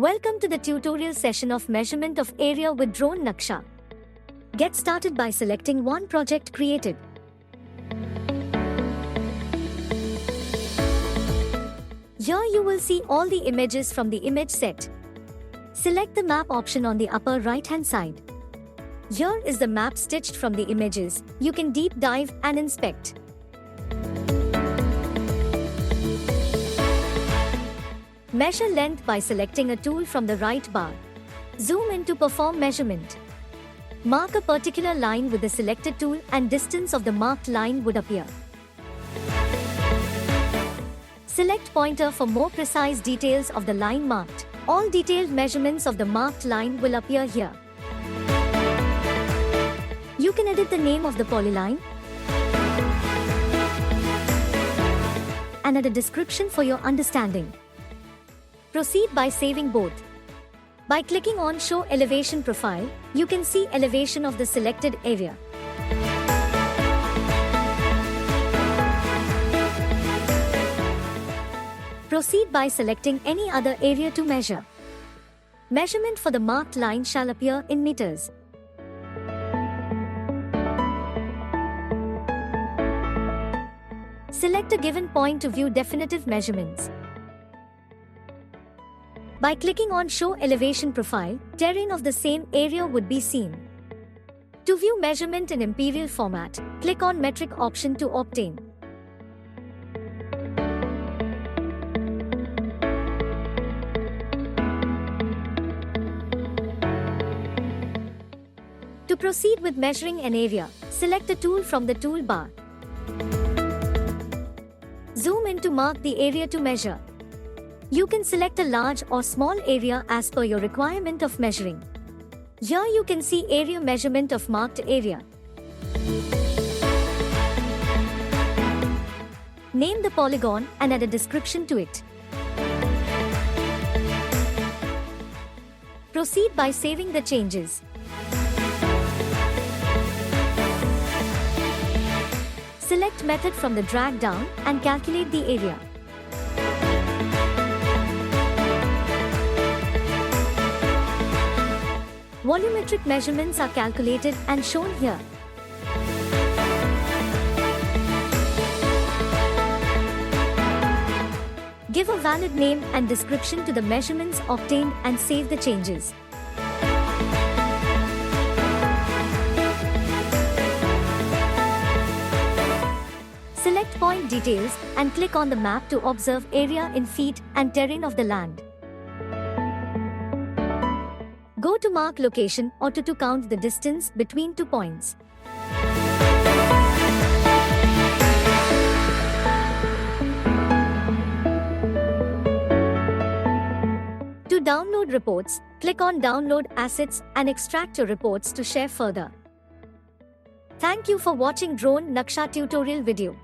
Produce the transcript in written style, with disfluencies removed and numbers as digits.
Welcome to the tutorial session of measurement of area with DroneNaksha. Get started by selecting one project created. Here you will see all the images from the image set. Select the map option on the upper right-hand side. Here is the map stitched from the images. You can deep dive and inspect. Measure length by selecting a tool from the right bar. Zoom in to perform measurement. Mark a particular line with the selected tool and distance of the marked line would appear. Select pointer for more precise details of the line marked. All detailed measurements of the marked line will appear here. You can edit the name of the polyline and add a description for your understanding. Proceed by saving both. By clicking on Show Elevation Profile, you can see elevation of the selected area. Proceed by selecting any other area to measure. Measurement for the marked line shall appear in meters. Select a given point to view definitive measurements. By clicking on Show Elevation Profile, terrain of the same area would be seen. To view measurement in imperial format, click on Metric option to obtain. To proceed with measuring an area, select a tool from the toolbar. Zoom in to mark the area to measure. You can select a large or small area as per your requirement of measuring. Here you can see area measurement of marked area. Name the polygon and add a description to it. Proceed by saving the changes. Select method from the drag down and calculate the area. Volumetric measurements are calculated and shown here. Give a valid name and description to the measurements obtained and save the changes. Select point details and click on the map to observe area in feet and terrain of the land. Go to mark location or to count the distance between 2 points. To download reports, click on Download Assets and extract your reports to share further. Thank you for watching DroneNaksha tutorial video.